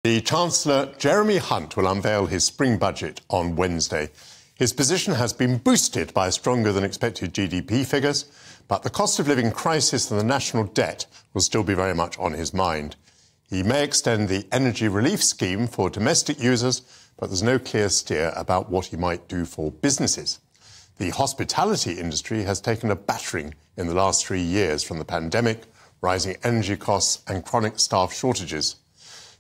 The Chancellor, Jeremy Hunt, will unveil his spring budget on Wednesday. His position has been boosted by stronger than expected GDP figures, but the cost of living crisis and the national debt will still be very much on his mind. He may extend the energy relief scheme for domestic users, but there's no clear steer about what he might do for businesses. The hospitality industry has taken a battering in the last 3 years from the pandemic, rising energy costs and chronic staff shortages.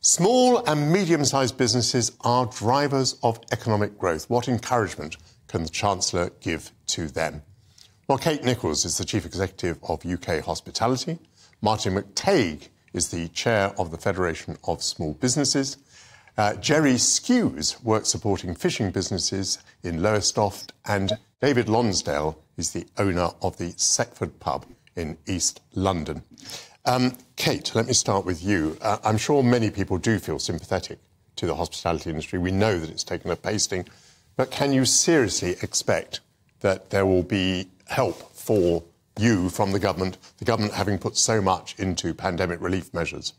Small and medium-sized businesses are drivers of economic growth. What encouragement can the Chancellor give to them? Well, Kate Nicholls is the Chief Executive of UK Hospitality. Martin McTague is the Chair of the Federation of Small Businesses. Jerry Skews works supporting fishing businesses in Lowestoft, and David Lonsdale is the owner of the Seckford pub in East London. Kate, let me start with you. I'm sure many people do feel sympathetic to the hospitality industry. We know that it's taken a pasting, but can you seriously expect that there will be help for you from the government having put so much into pandemic relief measures?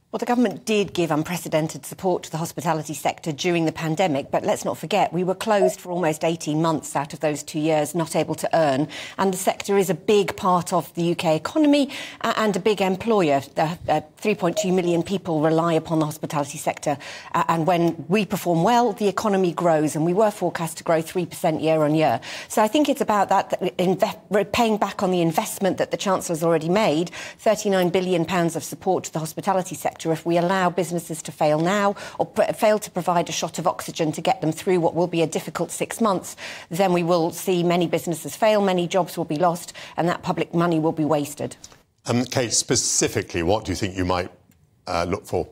Well, the government did give unprecedented support to the hospitality sector during the pandemic, but let's not forget we were closed for almost 18 months out of those 2 years, not able to earn, and the sector is a big part of the UK economy and a big employer. 3.2 million people rely upon the hospitality sector, and when we perform well, the economy grows, and we were forecast to grow 3% year on year. So I think it's about that, paying back on the investment that the Chancellor's already made, £39 billion of support to the hospitality sector. If we allow businesses to fail now or fail to provide a shot of oxygen to get them through what will be a difficult 6 months, then we will see many businesses fail, many jobs will be lost, and that public money will be wasted. Kate, specifically, what do you think you might look for?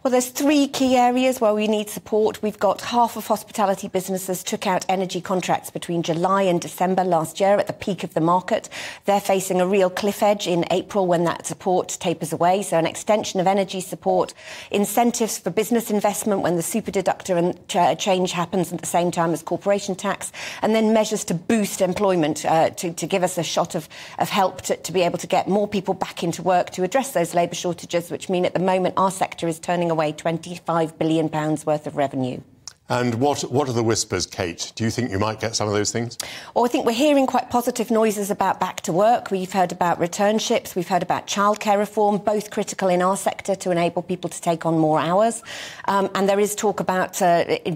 Well, there's 3 key areas where we need support. We've got half of hospitality businesses took out energy contracts between July and December last year at the peak of the market. They're facing a real cliff edge in April when that support tapers away. So an extension of energy support, incentives for business investment when the super-deductor and change happens at the same time as corporation tax, and then measures to boost employment to give us a shot of help to be able to get more people back into work to address those labour shortages, which mean at the moment our sector is turning away £25 billion worth of revenue. And what are the whispers, Kate? Do you think you might get some of those things? Well, I think we're hearing quite positive noises about back to work. We've heard about returnships. We've heard about childcare reform, both critical in our sector to enable people to take on more hours. And there is talk about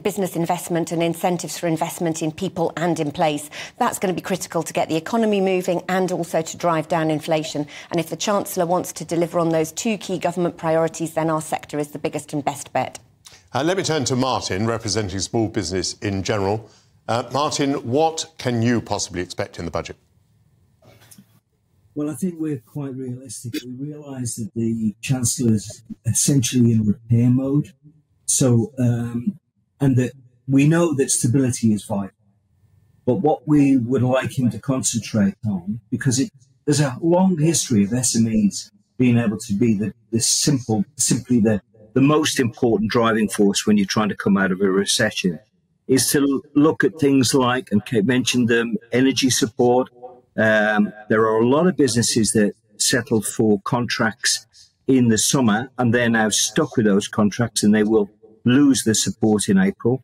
business investment and incentives for investment in people and in place. That's going to be critical to get the economy moving and also to drive down inflation. And if the Chancellor wants to deliver on those 2 key government priorities, then our sector is the biggest and best bet. Let me turn to Martin, representing small business in general. Martin, what can you possibly expect in the budget? Well, I think we're quite realistic. We realise that the Chancellor's essentially in repair mode. So, and that we know that stability is vital. But what we would like him to concentrate on, because there's a long history of SMEs being able to be simply the most important driving force when you're trying to come out of a recession, is to look at things like, and Kate mentioned them, energy support. There are a lot of businesses that settle for contracts in the summer and they're now stuck with those contracts and they will lose the support in April.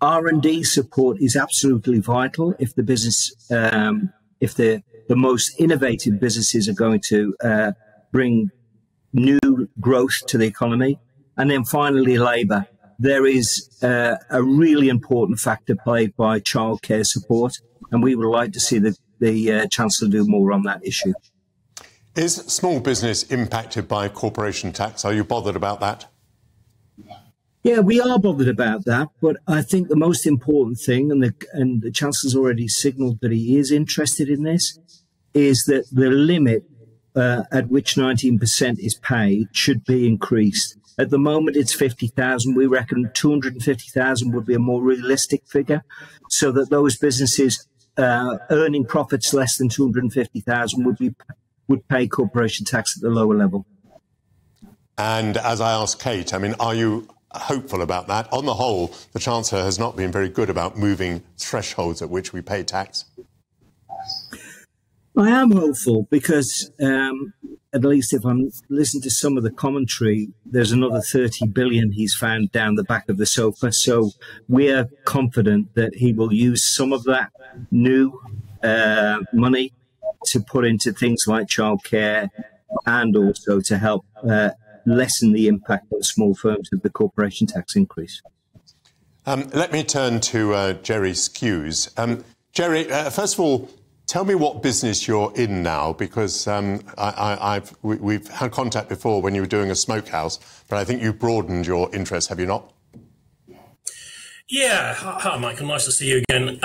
R&D support is absolutely vital if the business, if the most innovative businesses are going to bring new growth to the economy. And then finally, labour. There is a really important factor played by childcare support, and we would like to see the Chancellor do more on that issue. Is small business impacted by corporation tax? Are you bothered about that? Yeah, we are bothered about that, but I think the most important thing, and the Chancellor's already signalled that he is interested in this, is that the limit at which 19% is paid should be increased. At the moment, it's 50,000. We reckon 250,000 would be a more realistic figure, so that those businesses earning profits less than 250,000 would pay corporation tax at the lower level. And as I asked Kate, I mean, are you hopeful about that? On the whole, the Chancellor has not been very good about moving thresholds at which we pay tax. I am hopeful because, at least if I'm listening to some of the commentary, there's another 30 billion he's found down the back of the sofa. So we're confident that he will use some of that new money to put into things like childcare and also to help lessen the impact on small firms of the corporation tax increase. Let me turn to Jerry Skews. Jerry, first of all, tell me what business you're in now, because we've had contact before when you were doing a smokehouse, but I think you've broadened your interest, have you not? Yeah, hi Michael, nice to see you again.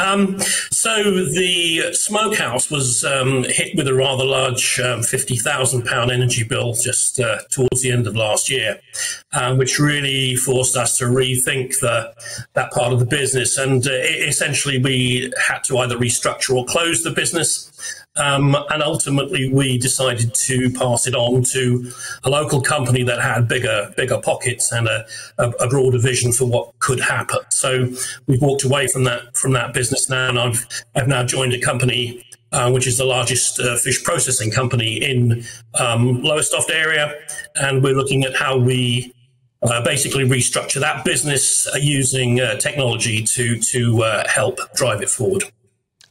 So the smokehouse was hit with a rather large £50,000 energy bill just towards the end of last year, which really forced us to rethink that part of the business. And essentially we had to either restructure or close the business. And ultimately, we decided to pass it on to a local company that had bigger pockets and a broader vision for what could happen. So we've walked away from that business now, and I've now joined a company which is the largest fish processing company in Lowestoft area, and we're looking at how we basically restructure that business using technology to help drive it forward.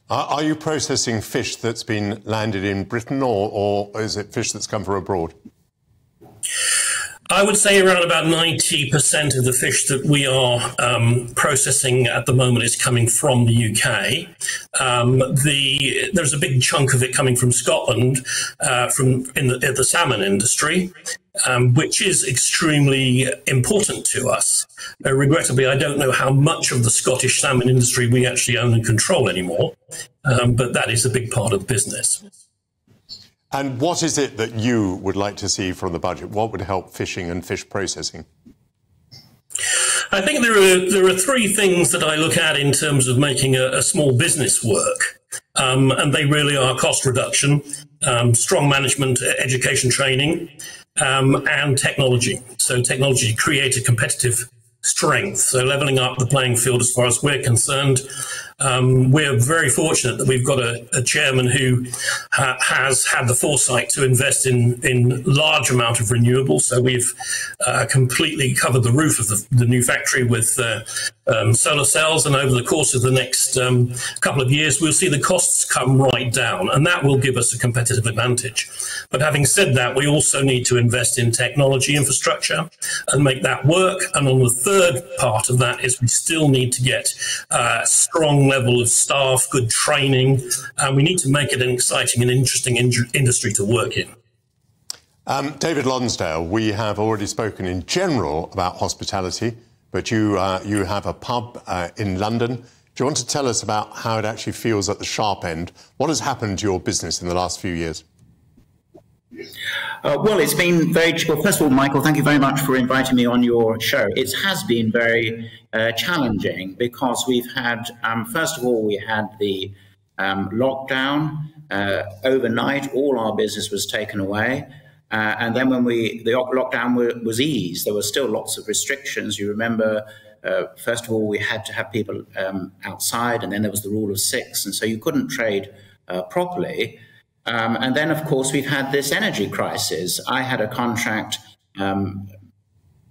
Are you processing fish that's been landed in Britain, or is it fish that's come from abroad? I would say around about 90% of the fish that we are processing at the moment is coming from the UK. There's a big chunk of it coming from Scotland, in the salmon industry, which is extremely important to us. Regrettably, I don't know how much of the Scottish salmon industry we actually own and control anymore, but that is a big part of the business. And what is it that you would like to see from the budget? What would help fishing and fish processing? I think there are three things that I look at in terms of making a small business work, and they really are cost reduction, strong management, education training, and technology. So technology creates a competitive strength. So levelling up the playing field as far as we're concerned. We're very fortunate that we've got a chairman who has had the foresight to invest in large amount of renewables. So we've completely covered the roof of the new factory with solar cells, and over the course of the next couple of years, we'll see the costs come right down, and that will give us a competitive advantage. But having said that, we also need to invest in technology infrastructure and make that work. And on the third part of that is we still need to get strong level of staff, good training, and we need to make it an exciting and interesting industry to work in. David Lonsdale, we have already spoken in general about hospitality, but you have a pub in London. Do you want to tell us about how it actually feels at the sharp end? What has happened to your business in the last few years? Well, it's been very... Well, first of all, Michael, thank you very much for inviting me on your show. It has been very challenging because we've had, first of all, we had the lockdown. Overnight, all our business was taken away. And then when the lockdown was eased, there were still lots of restrictions. You remember, first of all, we had to have people outside, and then there was the rule of 6, and so you couldn't trade properly. And then, of course, we've had this energy crisis. I had a contract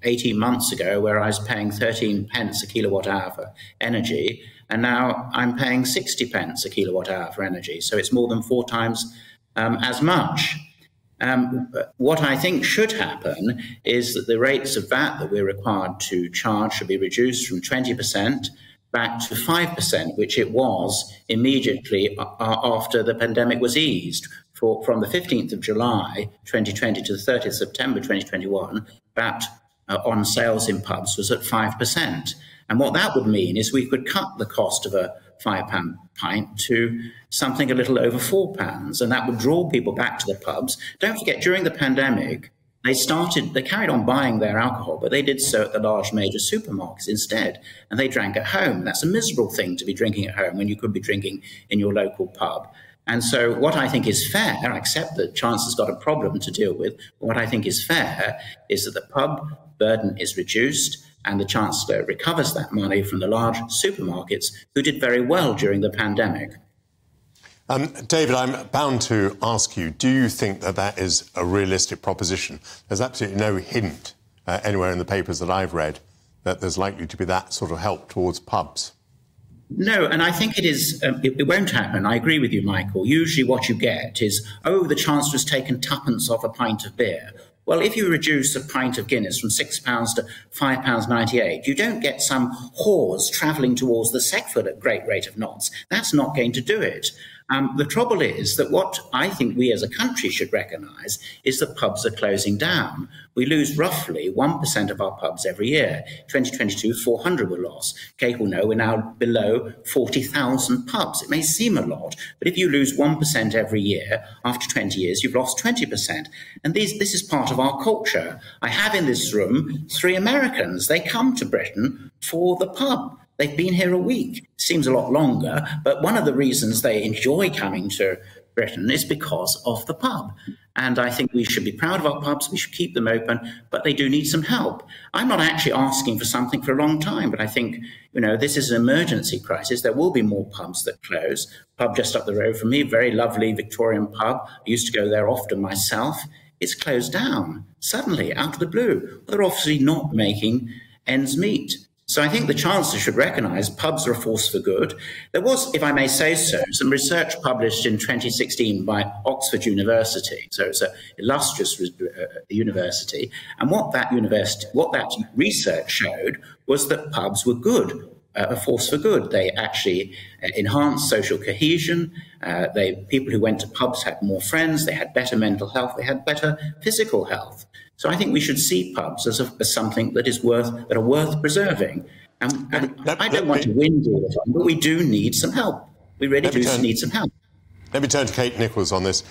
18 months ago where I was paying 13 pence a kilowatt hour for energy, and now I'm paying 60 pence a kilowatt hour for energy. So it's more than 4 times as much. What I think should happen is that the rates of VAT that we're required to charge should be reduced from 20% back to 5%, which it was immediately after the pandemic was eased. From the 15th of July 2020 to the 30th of September 2021, VAT on sales in pubs was at 5%. And what that would mean is we could cut the cost of a £5 pint to something a little over £4, and that would draw people back to the pubs. Don't forget, during the pandemic, they carried on buying their alcohol, but they did so at the large major supermarkets instead, and they drank at home. That's a miserable thing to be drinking at home when you could be drinking in your local pub. And so what I think is fair, I accept that Chancellor's got a problem to deal with, but what I think is fair is that the pub burden is reduced and the Chancellor recovers that money from the large supermarkets who did very well during the pandemic. David, I'm bound to ask you, do you think that that is a realistic proposition? There's absolutely no hint anywhere in the papers that I've read that there's likely to be that sort of help towards pubs. No, and I think it is. It won't happen. I agree with you, Michael. Usually what you get is, oh, the Chancellor's taken twopence off a pint of beer. Well, if you reduce a pint of Guinness from £6 to £5.98, you don't get some whores travelling towards the Seckford at great rate of knots. That's not going to do it. The trouble is that what I think we as a country should recognise is that pubs are closing down. We lose roughly 1% of our pubs every year. 2022, 400 were lost. Kate will know we're now below 40,000 pubs. It may seem a lot, but if you lose 1% every year, after 20 years, you've lost 20%. And this is part of our culture. I have in this room 3 Americans. They come to Britain for the pub. They've been here a week. Seems a lot longer, but one of the reasons they enjoy coming to Britain is because of the pub. And I think we should be proud of our pubs. We should keep them open, but they do need some help. I'm not actually asking for something for a long time, but I think, this is an emergency crisis. There will be more pubs that close. Pub just up the road from me, very lovely Victorian pub. I used to go there often myself. It's closed down suddenly out of the blue. They're obviously not making ends meet. So I think the Chancellor should recognise pubs are a force for good. There was, if I may say so, some research published in 2016 by Oxford University. So it's an illustrious university. And what that research showed was that pubs were good, a force for good. They actually enhanced social cohesion. People who went to pubs had more friends. They had better mental health. They had better physical health. So I think we should see pubs as something that are worth preserving. And I don't want to whinge all the time, but we do need some help. We really need some help. Let me turn to Kate Nicholls on this.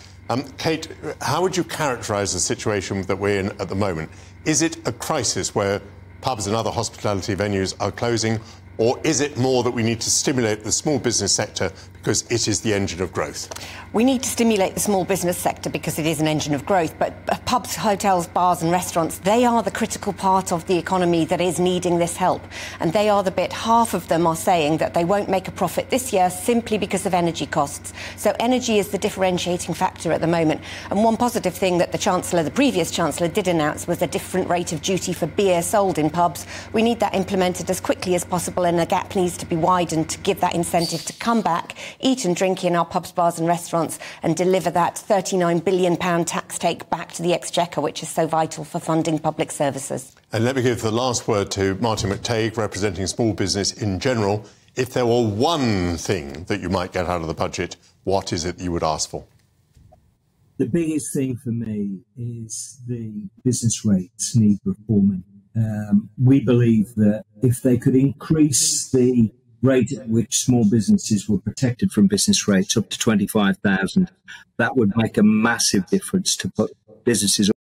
Kate, how would you characterise the situation that we're in at the moment? Is it a crisis where pubs and other hospitality venues are closing, or is it more that we need to stimulate the small business sector because it is the engine of growth? We need to stimulate the small business sector because it is an engine of growth, but pubs, hotels, bars and restaurants, they are the critical part of the economy that is needing this help. And they are the bit, half of them are saying that they won't make a profit this year simply because of energy costs. So energy is the differentiating factor at the moment. And one positive thing that the previous Chancellor did announce was a different rate of duty for beer sold in pubs. We need that implemented as quickly as possible, and the gap needs to be widened to give that incentive to come back, eat and drink in our pubs, bars and restaurants, and deliver that £39 billion tax take back to the Exchequer, which is so vital for funding public services. And let me give the last word to Martin McTague, representing small business in general. If there were one thing that you might get out of the budget, what is it you would ask for? The biggest thing for me is the business rates need reforming. We believe that if they could increase the rate at which small businesses were protected from business rates up to 25,000, that would make a massive difference to put businesses